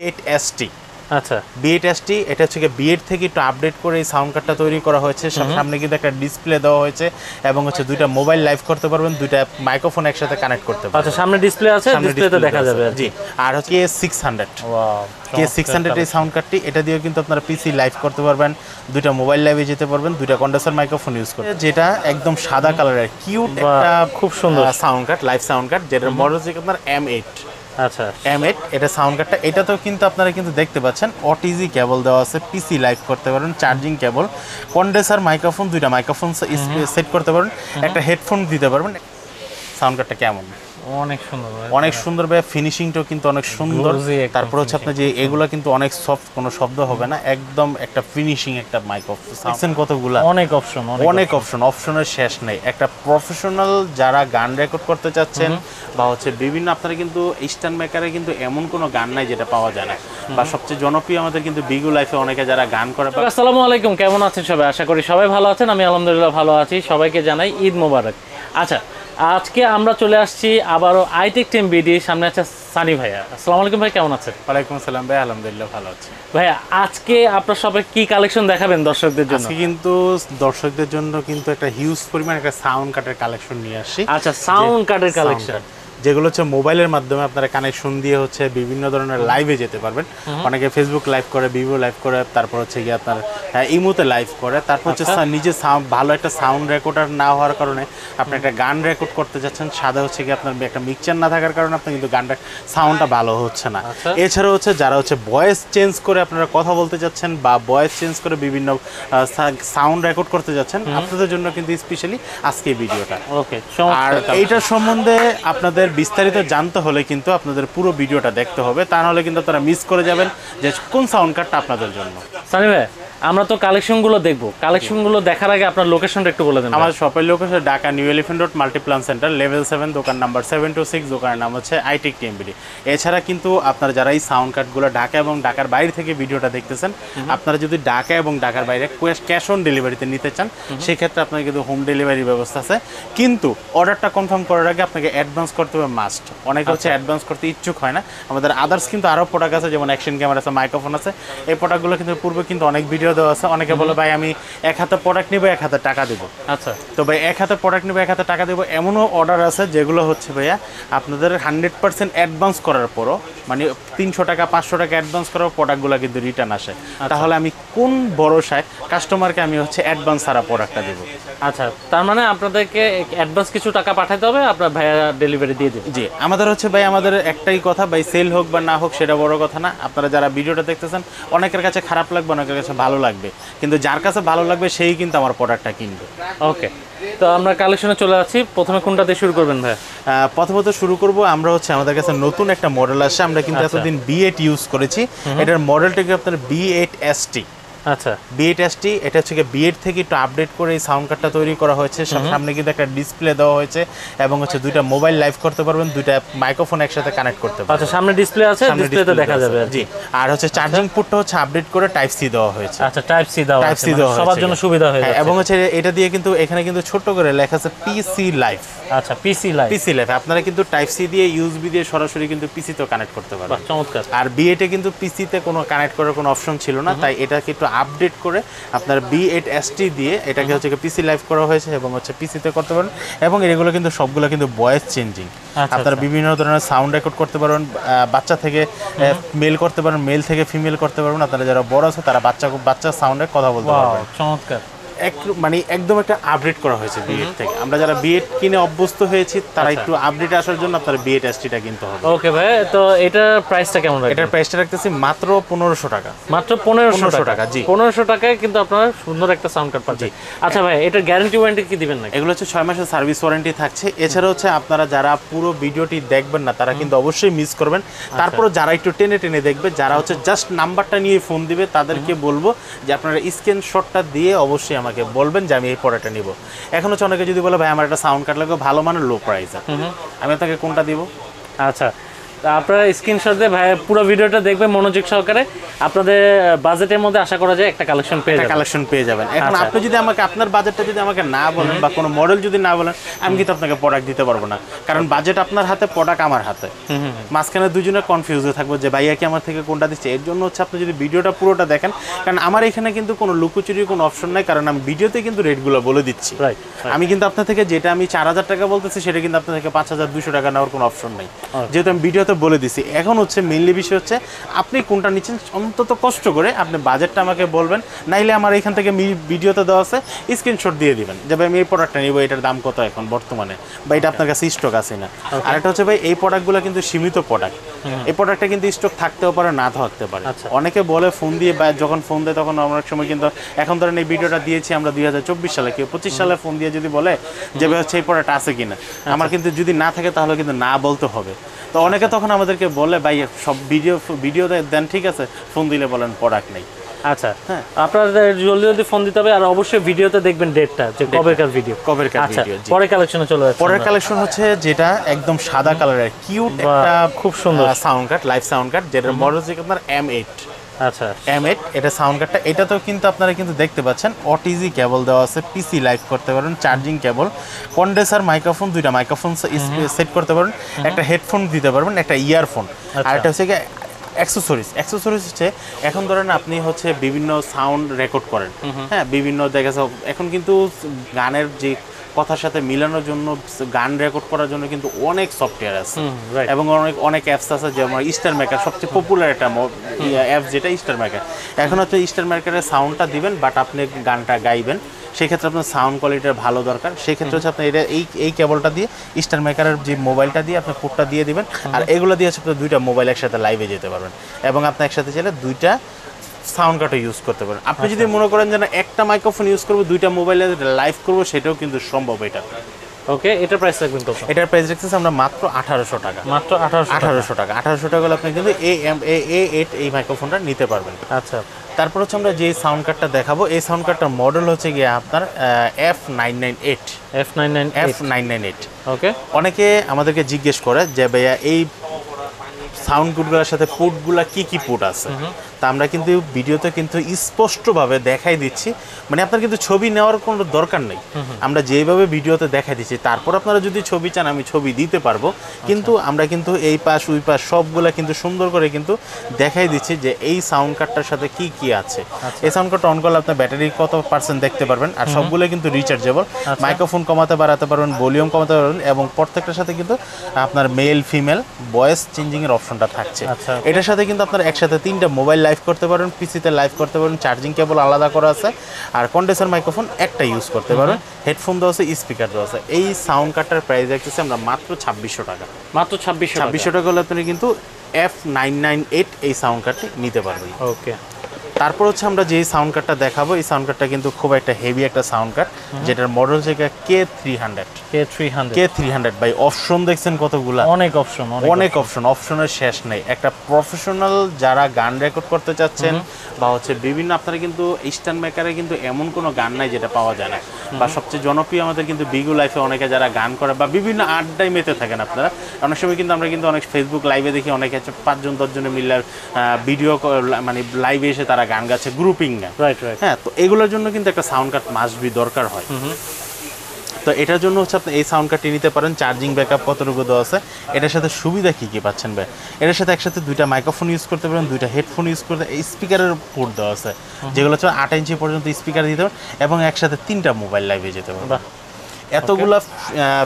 B8ST আচ্ছা B8ST এটা হচ্ছে B8 থেকে একটু আপডেট করে এই সাউন্ড কার্ডটা তৈরি করা হয়েছে। সামনে কিন্তু একটা ডিসপ্লে দেওয়া হয়েছে এবং হচ্ছে দুইটা মোবাইল লাইভ করতে পারবেন, দুইটা মাইক্রোফোন একসাথে কানেক্ট করতে পারবেন। আচ্ছা সামনে ডিসপ্লে আছে, ডিসপ্লেতে দেখা যাবে জি। আর হচ্ছে K600 K600 এই সাউন্ড কার্ডটি, এটা দিয়েও কিন্তু আপনারা পিসি লাইভ করতে পারবেন, দুইটা মোবাইল লাইভে যেতে পারবেন, দুইটা কন্ডেন্সার মাইক্রোফোন ইউজ করতে, যেটা একদম সাদা কালারের কিউট একটা খুব সুন্দর sound card, live sound card, যেটার মডেল হচ্ছে আপনার M8। আচ্ছা M8 এটা সাউন্ড কার্ডটা, এটাতেও কিন্তু আপনারা কিন্তু দেখতে পাচ্ছেন OTG কেবল দেওয়া আছে, পিসি লাইভ করতে পারবেন, চার্জিং কেবল, কন্ডেন্সার মাইক্রোফোন, দুইটা মাইক্রোফোন সেট করতে পারবেন, একটা হেডফোন দিতে পারবেন। সাউন্ড কার্ডটা কেমন? অনেক সুন্দর, অনেক সুন্দর ভাই, ফিনিশিংটাও কিন্তু অনেক সুন্দর। তারপর হচ্ছে আপনার যে এগুলো কিন্তু অনেক সফট, কোনো শব্দ হবে না, একদম একটা ফিনিশিং একটা মাইক্রোফোন। সাউন্ড কতগুলা, অনেক অপশন, অপশনের শেষ নেই। একটা প্রফেশনাল যারা গান রেকর্ড করতে চাচ্ছেন বা হচ্ছে বিভিন্ন, আপনারা কিন্তু ইস্টার্ন মেকারে কিন্তু এমন কোনো গান নাই যেটা পাওয়া যায় না। বা সবচেয়ে জনপ্রিয় আমাদের কিন্তু বিগু লাইফে অনেকে যারা গান করে। আসসালামু আলাইকুম, কেমন আছেন সবাই? আশা করি সবাই ভালো আছেন, আমি আলহামদুলিল্লাহ ভালো আছি। সবাইকে জানাই ঈদ মোবারক। আচ্ছা, আজকে আমরা চলে আসছি আবারও আইটেক টিম বিডি, সামনে আছে সানি ভাইয়া। আসসালামু আলাইকুম ভাই, কেমন আছেন? ওয়ালাইকুম আসসালাম ভাই, আলহামদুলিল্লাহ ভালো আছি। ভাইয়া আজকে আপনার সবাই কি কালেকশন দেখাবেন দর্শকদের জন্য? আজকে কিন্তু দর্শকদের জন্য কিন্তু একটা হিউজ পরিমাণ একটা সাউন্ড কার্ডের কালেকশন নিয়ে আসছি। আচ্ছা, সাউন্ড কার্ডের কালেকশন, যেগুলো হচ্ছে মোবাইলের মাধ্যমে আপনারা কানেকশন দিয়ে হচ্ছে বিভিন্ন ধরনের লাইভে যেতে পারবেন। অনেকে ফেসবুক লাইভ করে, ভিভো লাইভ করে, তারপর হচ্ছে গিয়ে আপনার ইমোতে লাইভ করে, তারপর হচ্ছে নিজে ভালো একটা সাউন্ড রেকর্ডার না হওয়ার কারণে আপনি একটা গান রেকর্ড করতে যাচ্ছেন, সাদা হচ্ছে গিয়ে আপনার একটা মিক্সচার না থাকার কারণে আপনি কিন্তু গানটা সাউন্ডটা ভালো হচ্ছে না। এছাড়াও হচ্ছে যারা হচ্ছে ভয়েস চেঞ্জ করে আপনারা কথা বলতে যাচ্ছেন বা ভয়েস চেঞ্জ করে বিভিন্ন সাউন্ড রেকর্ড করতে যাচ্ছেন, আপনাদের জন্য কিন্তু স্পেশালি আজকে এই ভিডিওটা। ওকে, আর এইটার সম্বন্ধে আপনাদের বিস্তারিত জানতে হলে কিন্তু আপনাদের পুরো ভিডিওটা দেখতে হবে, তা নাহলে কিন্তু আপনারা মিস করে যাবেন যে কোন সাউন্ড কার্ডটা আপনাদের জন্য। সানি ভাই, আমরা তো কালেকশনগুলো দেখবো, কালেকশনগুলো দেখার আগে আপনার লোকেশনটা একটু বলে দেন। আমার শপের location Dhaka new elephant road Multiplan centre, level 7, দোকান নাম্বার 726, দোকানের নাম হচ্ছে আইটেক টিম বিডি। এছাড়া কিন্তু আপনারা যারা এই সাউন্ড কার্ডগুলো ঢাকা এবং ঢাকার বাইরে থেকে ভিডিওটা দেখতেছেন, আপনারা যদি ঢাকা এবং ঢাকার বাইরে ক্যাশ অন ডেলিভারিতে নিতে চান, সেক্ষেত্রে আপনার কিন্তু হোম ডেলিভারি ব্যবস্থা আছে, কিন্তু অর্ডারটা কনফার্ম করার আগে আপনাকে অ্যাডভান্স করতে হবে মাস্ট। অনেকে হচ্ছে অ্যাডভান্স করতে ইচ্ছুক হয় না। আমাদের আদার্স কিন্তু আরও প্রোডাক্ট আছে, যেমন অ্যাকশন ক্যামেরা আছে, মাইক্রোফোন আছে। এই প্রোডাক্টগুলো কিন্তু পূর্বে কিন্তু অনেক ভিডিও দেওয়া আছে। অনেকে বলে ভাই আমি এক হাতে প্রোডাক্ট নিবো, এক হাতে টাকা দেবো। আচ্ছা, তো ভাই এক হাতে প্রোডাক্ট নিবো, এক হাতে টাকা দেবো, এমনও অর্ডার আছে যেগুলো হচ্ছে ভাইয়া আপনাদের 100% অ্যাডভান্স করার পরও, মানে 300 টাকা 500 টাকা অ্যাডভান্স করার প্রোডাক্টগুলো কিন্তু রিটার্ন আসে। তাহলে আমি কোন ভরসায় কাস্টমারকে আমি হচ্ছে অ্যাডভান্স ছাড়া প্রোডাক্টটা দেবো? আচ্ছা, তার মানে আপনাদেরকে অ্যাডভান্স কিছু টাকা পাঠাতে হবে, আপনার ভাইয়া ডেলিভারি দিয়ে দেবে। জি, আমাদের হচ্ছে ভাই, আমাদের একটাই কথা ভাই, সেল হোক বা না হোক সেটা বড় কথা না। আপনারা যারা ভিডিওটা দেখতেছেন, অনেকের কাছে খারাপ লাগবে, অনেকের কাছে ভালো লাগবে, কিন্তু যার কাছে ভালো লাগবে সেই কিন্তু আমার প্রোডাক্টটা কিনবে। ওকে, তো আমরা কালেকশনে চলে যাচ্ছি। প্রথমে কোনটা দিয়ে শুরু করবেন ভাই? প্রথমত শুরু করব আমরা হচ্ছে আমাদের কাছে নতুন একটা মডেল আসছে। আমরা কিন্তু এতদিন B8 ইউজ করেছি, এটার মডেলটাকে আপনার B8ST। আচ্ছা, B8ST এটা হচ্ছে B8 থেকে একটু আপডেট করে এই সাউন্ড কার্ডটা তৈরি করা হয়েছে। সামনে কিন্তু একটা ডিসপ্লে দেওয়া হয়েছে এবং হচ্ছে দুইটা মোবাইল লাইভ করতে পারবেন, দুইটা মাইক্রোফোন একসাথে কানেক্ট করতে পারবেন। আচ্ছা, সামনে ডিসপ্লে আছে, ডিসপ্লেতে দেখা যাবে। জি, আর হচ্ছে চার্জিং পোর্টটা হচ্ছে আপডেট করে টাইপ সি দেওয়া হয়েছে। আচ্ছা, টাইপ সি দেওয়া আছে, সবার জন্য সুবিধা হয়ে যাচ্ছে। এবং হচ্ছে এটা দিয়ে কিন্তু এখানে কিন্তু ছোট করে লেখা আছে পিসি লাইভ। আচ্ছা, পিসি লাইভ, আপনারা কিন্তু টাইপ সি দিয়ে ইউএসবি দিয়ে সরাসরি কিন্তু পিসি তে কানেক্ট করতে পারবেন। চমৎকার। আর B8 এ কিন্তু পিসি তে কোনো কানেক্ট করার কোনো অপশন ছিল না, তাই এটাকে একটু আপডেট করে আপনার B8ST দিয়ে এটাকে হচ্ছে পিসি লাইভ করা হয়েছে এবং হচ্ছে পিসি তে করতে পারেন। এবং এগুলো কিন্তু সবগুলো কিন্তু ভয়েস চেঞ্জিং। আপনারা বিভিন্ন ধরনের সাউন্ড রেকর্ড করতে পারবেন, বাচ্চা থেকে মেল করতে পারেন, মেল থেকে ফিমেল করতে পারবেন। আপনারা যারা বড় আছে তারা বাচ্চা সাউন্ডে কথা বলতে পারবেন। চমৎকার, মানে একদম একটা আপডেট করা হয়েছে B8 থেকে। আমরা যারা B8 কিনে অভ্যস্ত হয়েছি তারা একটু আপডেট আসার জন্য আপনার B8ST-টা কিনতে হবে। ওকে ভাই, তো এটার প্রাইসটা কেমন রাখবেন? এটার প্রাইসটা রাখতেছি মাত্র 1500 টাকা। মাত্র 1500 টাকা? জি, 1500 টাকায় কিন্তু আপনারা সুন্দর একটা সাউন্ড কার্ড পাচ্ছেন। আচ্ছা ভাই, এটার গ্যারান্টি ওয়ারেন্টি কি দিবেন নাকি? এগুলো হচ্ছে 6 মাসের সার্ভিস ওয়ারেন্টি থাকছে। এছাড়া হচ্ছে আপনারা যারা পুরো ভিডিওটি দেখবেন না তারা কিন্তু অবশ্যই মিস করবেন। তারপর যারা একটু টেনে টেনে দেখবে, যারা হচ্ছে জাস্ট নাম্বারটা নিয়ে ফোন দিবে, তাদেরকে বলবো যে আপনারা স্ক্রিনশটটা দিয়ে অবশ্যই আমাকে বলবেন যে আমি এই প্রোডাক্টটা নিব। এখন হচ্ছে অনেকে যদি বলে ভাই আমার একটা সাউন্ড কার্ড লাগবে ভালো মানের লো প্রাইস, আমি আপনাকে কোনটা দিব? আচ্ছা, আপনারা স্ক্রিনশট দিয়ে ভাই পুরো ভিডিওটা দেখবেন মনোযোগ সহকারে, আপনাদের বাজেটের মধ্যে আশা করা যায় একটা কালেকশন পেয়ে যাবেন। কালেকশন পেয়ে যাবেন। এখন আপনি যদি আমাকে আপনার বাজেটটা যদি আমাকে না বলেন বা কোনো মডেল যদি না বলেন, আমি কিন্তু আপনাকে প্রোডাক্ট দিতে পারবো না, কারণ বাজেট আপনার হাতে, প্রোডাক্ট আমার হাতে। মাঝখানে দুজনে কনফিউজ হয়ে থাকবো যে ভাইয়া কি আমার থেকে কোনটা দিচ্ছে। এর জন্য হচ্ছে আপনি যদি ভিডিওটা পুরোটা দেখেন, কারণ আমার এখানে কিন্তু কোনো লুকোচুরির কোনো অপশন নাই, কারণ আমি ভিডিওতে কিন্তু রেটগুলো বলে দিচ্ছি। আমি কিন্তু আপনার থেকে যেটা আমি 4000 টাকা বলতেছি, সেটা কিন্তু আপনার থেকে 5200 টাকা নেওয়ার কোনো অপশন নাই, যেহেতু আমি ভিডিওতে বলে দিছি। এখন হচ্ছে মেইনলি বিষয় হচ্ছে আপনি কোনটা নিচ্ছেন, অন্তত কষ্ট করে আপনি বাজেটটা আমাকে বলবেন, নাইলে আমার এখান থেকে ভিডিওতে দেওয়া আছে স্ক্রিনশট দিয়ে দিবেন যে ভাই আমি এই প্রোডাক্টটা নিব, এটার দাম কত এখন বর্তমানে, বা এটা আপনার কাছে স্টক আছে না। আর একটা হচ্ছে ভাই এই প্রোডাক্টগুলো কিন্তু সীমিত প্রোডাক্ট, এই প্রোডাক্টটা কিন্তু স্টক থাকতেও পারে, না থাকতে পারে। অনেকে বলে ফোন দিয়ে, বা যখন ফোন দেয় তখন অনেক সময় কিন্তু, এখন ধরেন এই ভিডিওটা দিয়েছি আমরা 2024 সালে, কেউ 25 সালে ফোন দিয়ে যদি বলে যে ভাই হচ্ছে এই প্রোডাক্ট আছে কিনা, আমার কিন্তু যদি না থাকে তাহলে কিন্তু না বলতে হবে। তো অনেকে তখন আমাদেরকে বলে ভাই সব ভিডিও দেন, ঠিক আছে, ফোন দিলে বলেন প্রোডাক্ট নেই। আচ্ছা, হ্যাঁ, আপনাদের জলদি জলদি ফোন দিতে হবে, আর অবশ্যই ভিডিওতে দেখবেন ডেটটা, যে কবেকার ভিডিও। ভিডিও। পরে কালেকশনে চলে যাচ্ছে। পরের কালেকশন হচ্ছে যেটা একদম সাদা কালারের কিউট একটা খুব সুন্দর sound card, live sound card, যেটার মডেল হচ্ছে আপনার M8। আচ্ছা, M8 এটা সাউন্ড কার্ডটা, এটা তো কিন্তু আপনারা কিন্তু দেখতে পাচ্ছেন OTG কেবল দেওয়া আছে, পিসি লাইভ করতে পারবেন, চার্জিং কেবল, কন্ডেন্সার মাইক্রোফোন, দুইটা মাইক্রোফোন সেট করতে পারবেন, একটা হেডফোন দিতে পারবেন, একটা ইয়ারফোন, আর একটা হচ্ছে অ্যাক্সেসরিজ হচ্ছে, এখন ধরেন আপনি হচ্ছে বিভিন্ন সাউন্ড রেকর্ড করেন, হ্যাঁ, বিভিন্ন দেখা যাচ্ছে এখন কিন্তু গানের যে কথার সাথে মিলানোর জন্য, গান রেকর্ড করার জন্য কিন্তু অনেক সফটওয়্যার আছে, এবং অনেক অ্যাপস আছে, যেমন স্টার মেকার সবচেয়ে পপুলার একটা অ্যাপ, যেটা স্টার মেকার। এখন হচ্ছে স্টার মেকারের সাউন্ডটা দিবেন, বাট আপনি গানটা গাইবেন, সেক্ষেত্রে আপনার সাউন্ড কোয়ালিটির ভালো দরকার, সেক্ষেত্রে হচ্ছে আপনি এটা এই কেবলটা দিয়ে, স্টার মেকারের যে মোবাইলটা দিয়ে আপনি পোর্টটা দিয়ে দিবেন, আর এগুলো দিয়ে হচ্ছে আপনি দুইটা মোবাইল একসাথে লাইভে যেতে পারবেন, এবং আপনি একসাথে চাইলে দুইটা সাউন্ড কার্ডও ইউজ করতে পারেন। আপনি যদি মনে করেন যে না একটা মাইক্রোফোন ইউজ করবো, দুইটা মোবাইলে লাইভ করবো, সেটাও কিন্তু সম্ভব। এটা ওকে, এটার প্রাইস রাখবেন কত? এটার প্রাইস রাখতেছি আমরা মাত্র 1800 টাকা। মাত্র 1800 টাকা। 1800 টাকা হলে আপনি কিন্তু A8 এই মাইক্রোফোনটা নিতে পারবেন। আচ্ছা, তারপর হচ্ছে আমরা যে সাউন্ড কার্ডটা দেখাবো, এই সাউন্ড কার্ডটার মডেল হচ্ছে গিয়ে আপনার F998। ওকে, অনেকে আমাদেরকে জিজ্ঞেস করে যে ভাইয়া এই সাউন্ড কার্ডগুলোর সাথে পোর্টগুলা কি পোর্ট আছে, তা আমরা কিন্তু ভিডিওতে কিন্তু স্পষ্টভাবে দেখাই দিচ্ছি, মানে আপনার কিন্তু ছবি নেওয়ার কোনো দরকার নেই, আমরা যেভাবে ভিডিওতে দেখাই দিচ্ছি। তারপর আপনারা যদি ছবি চান, আমি ছবি দিতে পারবো, কিন্তু আমরা কিন্তু এই পাশ ওই পাশ সবগুলা কিন্তু সুন্দর করে কিন্তু দেখাই দিচ্ছি যে এই সাউন্ড কার্ডটার সাথে কি আছে। এই সাউন্ড কার্ডটা অন করলে আপনার ব্যাটারি কত পার্সেন্ট দেখতে পারবেন, আর সবগুলো কিন্তু রিচার্জেবল, মাইক্রোফোন কমাতে বাড়াতে পারবেন, ভলিউম কমাতে পারবেন, এবং প্রত্যেকটার সাথে কিন্তু আপনার মেল ফিমেল ভয়েস চেঞ্জিং এর অপশনটা থাকছে। এটার সাথে কিন্তু আপনার একসাথে 3টা মোবাইল লাইভ করতে পারবেন, পিসিতে লাইভ করতে পারবেন, চার্জিং কেবল আলাদা করা আছে, আর কন্ডেন্সার মাইক্রোফোন একটা ইউজ করতে পারবেন, হেডফোন দেওয়া আছে, স্পিকার দেওয়া আছে। এই সাউন্ড কার্ডটার প্রাইস রাখতেছি আমরা মাত্র 2600 টাকা। মাত্র 2600 টাকা হলে আপনি কিন্তু F998 এই সাউন্ড কার্ডটি নিতে পারবেন। ওকে, তারপর হচ্ছে আমরা যে সাউন্ড কার্ডটা দেখাবো, এই সাউন্ড কার্ডটা কিন্তু খুব একটা হেভি একটা সাউন্ড কার্ড, যেটার মডেল হচ্ছে K300 ভাই। অপশন দেখছেন কতগুলা, অনেক অপশনের শেষ নেই। একটা প্রফেশনাল যারা গান রেকর্ড করতে চাচ্ছেন, বা হচ্ছে বিভিন্ন, আপনারা কিন্তু স্ট্যান্ড মেকারে কিন্তু এমন কোনো গান নাই যেটা পাওয়া যায় না, বা সবচেয়ে জনপ্রিয় আমাদের কিন্তু বিগু লাইফে অনেকে যারা গান করে বা বিভিন্ন আড্ডায় মেতে থাকেন আপনারা, অনেক সময় কিন্তু আমরা কিন্তু অনেক ফেসবুক লাইভে দেখি অনেকে হচ্ছে 5-10 জনে মিলে ভিডিও মানে লাইভে এসে তারা গান গাচ্ছে, গ্রুপিং গান। হ্যাঁ, তো এগুলোর জন্য কিন্তু একটা সাউন্ড কার্ড মাস্ট বি দরকার হয়। তো এটার জন্য হচ্ছে আপনি এই সাউন্ড কার্ডটি নিতে পারেন। চার্জিং ব্যাকআপ কতটুকু দেওয়া আছে, এটার সাথে সুবিধা কি পাচ্ছেন ভাই, এটার সাথে একসাথে দুইটা মাইক্রোফোন ইউজ করতে পারেন, দুইটা হেডফোন ইউজ করতে, এই স্পিকারের পোর্ট দেওয়া আছে, যেগুলো হচ্ছে 8 ইঞ্চি পর্যন্ত স্পিকার দিতে পারেন, এবং একসাথে 3টা মোবাইল লাইভে যেতে পারবেন। এতগুলা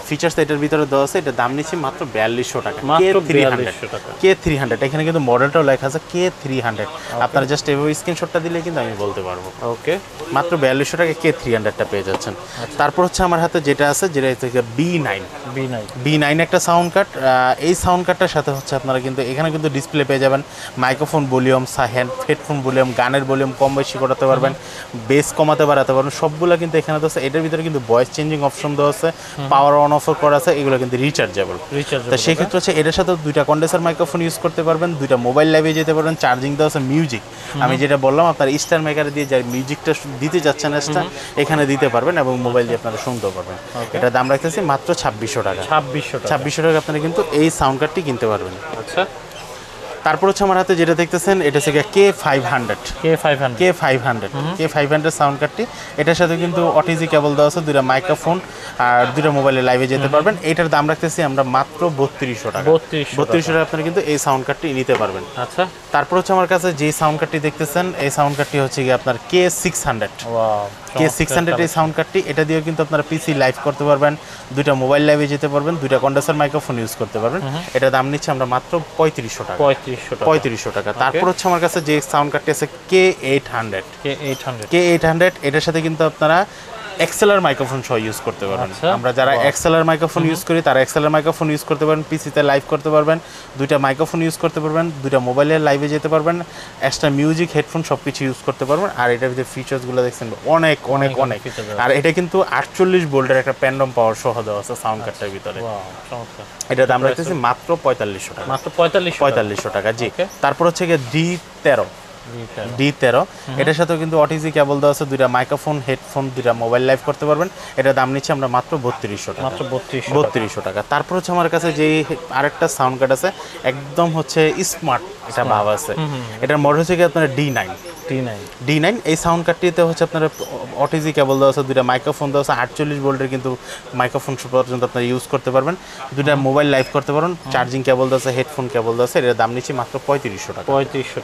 ফিচার্স এটার ভিতরে দেওয়া আছে। এটা দাম নিচ্ছি মাত্র 4200 টাকা। K300 এখানে কিন্তু মডেলটাও লেখা আছে K300। আপনারা জাস্ট এভাবে স্ক্রিনশটটা দিলে কিন্তু আমি বলতে পারবো। ওকে, মাত্র 4200 টাকা K300টা পেয়ে যাচ্ছেন। তারপর হচ্ছে আমার হাতে যেটা আছে, যেটা হচ্ছে B9 একটা সাউন্ড কার্ড। এই সাউন্ড কার্ডটার সাথে হচ্ছে আপনারা কিন্তু এখানে কিন্তু ডিসপ্লে পেয়ে যাবেন, মাইক্রোফোন ভলিউম, হেডফোন ভলিউম, গানের ভলিউম কম বেশি করাতে পারবেন, বেস কমাতে বাড়াতে পারবেন, সবগুলো কিন্তু এখানে তো। এটার ভিতরে কিন্তু ভয়েস চেঞ্জিং অপশন দেওয়া আছে, পাওয়ার অন অফ করা আছে, এগুলো কিন্তু রিচার্জেবল। তো সেক্ষেত্রে হচ্ছে এটার সাথে দুইটা কন্ডেন্সার মাইক্রোফোন ইউজ করতে পারবেন, দুইটা মোবাইল লাইভে যেতে পারবেন, চার্জিং দেওয়া আছে, মিউজিক আমি যেটা বললাম আপনার স্টার মেকারে দিয়ে যে মিউজিকটা দিতে যাচ্ছেন এখানে দিতে পারবেন এবং মোবাইল দিয়ে আপনারা শুনতে পারবেন। এটার দাম রাখতেছি মাত্র 2600 টাকা। 2600 টাকা আপনারা কিন্তু এই সাউন্ড কার্ডটি কিনতে পারবেন। আচ্ছা, তারপর হচ্ছে আমার হাতে যেটা দেখতেছেন এটা হচ্ছে K500 সাউন্ড কার্ডটি। এটার সাথে কিন্তু ওটিজি কেবল দেওয়া আছে, দুইটা মাইক্রোফোন আর দুইটা মোবাইলে লাইভে যেতে পারবেন। এটার দাম রাখতেছি আমরা মাত্র 3200 টাকা। 3200 টাকা আপনারা কিন্তু এই সাউন্ড কার্ডটি নিতে পারবেন। আচ্ছা, তারপর হচ্ছে আমার কাছে যে সাউন্ড কার্ডটি দেখতেছেন এই সাউন্ড কার্ডটি হচ্ছে কি আপনার K600। K600 এই সাউন্ড কার্ডটি, এটা দিয়েও কিন্তু আপনারা পিসি লাইভ করতে পারবেন, দুইটা মোবাইল লাইভে যেতে পারবেন, দুইটা কন্ডেন্সার মাইক্রোফোন ইউজ করতে পারবেন। এটা দাম নিচ্ছে আমরা মাত্র 3500 টাকা। 3500 টাকা। তারপর হচ্ছে আমার কাছে যে সাউন্ড কার্ডটি আছে K800। এটার সাথে কিন্তু আপনারা এক্সএলআর মাইক্রোফোন সহ ইউজ করতে পারবেন। আমরা যারা এক্সএলআর মাইক্রোফোন ইউজ করি তারা এক্সএলআর মাইক্রোফোন ইউজ করতে পারবেন, পিসিতে লাইভ করতে পারবেন, দুইটা মাইক্রোফোন ইউজ করতে পারবেন, দুইটা মোবাইলের লাইভে যেতে পারবেন, এক্সট্রা মিউজিক হেডফোন সব কিছু ইউজ করতে পারবেন। আর এটার যে ফিচার্সগুলো দেখছেন অনেক অনেক অনেক। আর এটা কিন্তু 48 ভোল্টের একটা প্যান্ডম পাওয়ার সহ দেওয়া আছে সাউন্ড কার্ডটার ভিতরে। এটার দাম রাখতেছি মাত্র 4500 টাকা। মাত্র 4500 টাকা, জি। তারপর হচ্ছে গিয়ে D13। এটার সাথেও কিন্তু ওটিজি কেবল দেওয়া আছে, দুইটা মাইক্রোফোন, হেডফোন, দুইটা মোবাইল লাইভ করতে পারবেন। এটার দাম নিচ্ছে আমরা মাত্র 3200 টাকা। 3200 টাকা। তারপর হচ্ছে আমার কাছে যে আরেকটা সাউন্ড কার্ড আছে একদম হচ্ছে স্মার্ট এটা ভাব আছে, এটার মডেল হচ্ছে কি আপনার D9। এই সাউন্ড কার্ডটিতে হচ্ছে আপনার ওটিজি কেবল দেওয়া আছে, দুইটা মাইক্রোফোন দেওয়া আছে, 48 ভোল্টের কিন্তু মাইক্রোফোন পর্যন্ত আপনারা ইউজ করতে পারবেন, দুইটা মোবাইল লাইভ করতে পারবেন, চার্জিং কেবল দেওয়া আছে, হেডফোন কেবল দেওয়া আছে। এটার দাম নিচ্ছে মাত্র 3500 টাকা।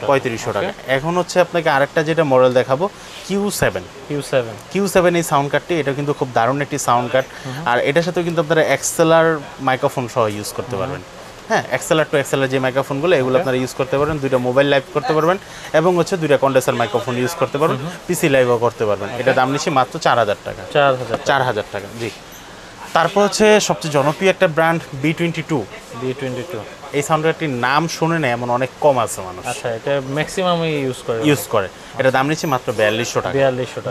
3500 টাকা। এখন হচ্ছে আপনাকে আরেকটা যেটা মডেল দেখাবো Q7 এই সাউন্ড কার্ডটি, এটা কিন্তু খুব দারুণ একটি সাউন্ড কার্ড। আর এটার সাথে কিন্তু আপনারা এক্সএলআর মাইক্রোফোন সহ ইউজ করতে পারবেন। হ্যাঁ, এক্সএলআর টু এক্সএলআর যে মাইক্রোফোনগুলো এগুলো আপনারা ইউজ করতে পারবেন, দুইটা মোবাইল লাইভ করতে পারবেন এবং হচ্ছে দুইটা কন্ডেন্সার মাইক্রোফোন ইউজ করতে পারবেন, পিসি লাইভও করতে পারবেন। এটা দাম নিচ্ছে মাত্র 4000 টাকা। 4000 টাকা, জি। তারপর হচ্ছে সবচেয়ে জনপ্রিয় একটা ব্র্যান্ড B22। এই সাউন্ড কার্ডটির নাম শুনে না এমন অনেক কম আছে মানুষ। আচ্ছা, এটা ম্যাক্সিমাম ইউজ করে। এটা দাম নিচ্ছে মাত্র 4200 টাকা।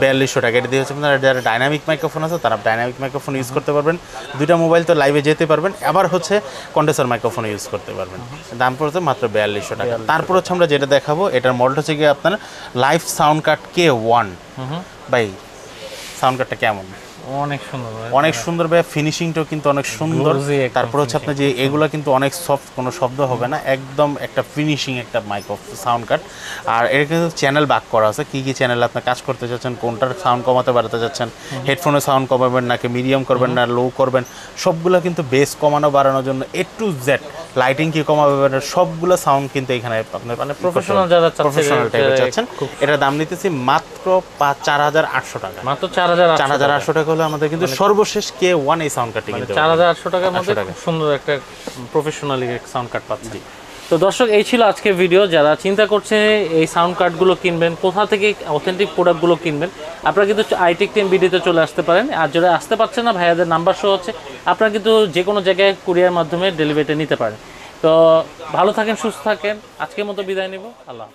4200 টাকা। এটা দিয়ে হচ্ছে আপনারা যারা ডাইনামিক মাইক্রোফোন আছে তারা ডাইনামিক মাইক্রোফোন ইউজ করতে পারবেন, দুইটা মোবাইল তো লাইভে যেতে পারবেন, আবার হচ্ছে কন্ডেন্সার মাইক্রোফোন ইউজ করতে পারবেন। দাম পড়ছে মাত্র 4200 টাকা। তারপর হচ্ছে আমরা যেটা দেখাবো এটার মডেল হচ্ছে কি আপনার লাইভ সাউন্ড কার্ড K1। ভাই সাউন্ড কার্ডটা কেমন? অনেক সুন্দর ভাই, ফিনিশিংটাও কিন্তু অনেক সুন্দর। তারপর হচ্ছে আপনার যে এগুলো কিন্তু অনেক সফট, কোনো শব্দ হবে না, একদম একটা ফিনিশিং একটা সাউন্ড কার্ড। আর এর কিন্তু চ্যানেল ভাগ করা আছে, কি কি চ্যানেল আপনি কাজ করতে চাচ্ছেন, কোনটার সাউন্ড কমাতে বাড়াতে চাচ্ছেন, হেডফোনের সাউন্ড কমাবেন নাকি মিডিয়াম করবেন না লো করবেন, সবগুলো কিন্তু বেস কমানো বাড়ানোর জন্য A to Z, লাইটিং কি কমাবেন, সবগুলো সাউন্ড কিন্তু এখানে আপনার মানে প্রফেশনাল টাইপের চাচ্ছেন। এটার দাম নিতেছি মাত্র 4800 টাকা। মাত্র 4800 টাকা হলো আমাদের কিন্তু সর্বশেষ K1 এই সাউন্ড কার্ডটি কিন্তু 4800 টাকার মধ্যে খুব সুন্দর একটা প্রফেশনালি সাউন্ড কার্ড পাচ্ছি। তো দর্শক, এই ছিল আজকের ভিডিও। যারা চিন্তা করছে এই সাউন্ড কার্ডগুলো কিনবেন, কোথা থেকে অথেন্টিক প্রোডাক্টগুলো কিনবেন, আপনারা কিন্তু আইটেক টিম ভিডিওতে চলে আসতে পারেন। আর যারা আসতে পারছেন না, ভাইয়াদের নাম্বার শো হচ্ছে, আপনারা কিন্তু যে কোনো জায়গায় কুরিয়ার মাধ্যমে ডেলিভারিতে নিতে পারেন। তো ভালো থাকেন, সুস্থ থাকেন, আজকের মতো বিদায় নিব। আল্লাহ।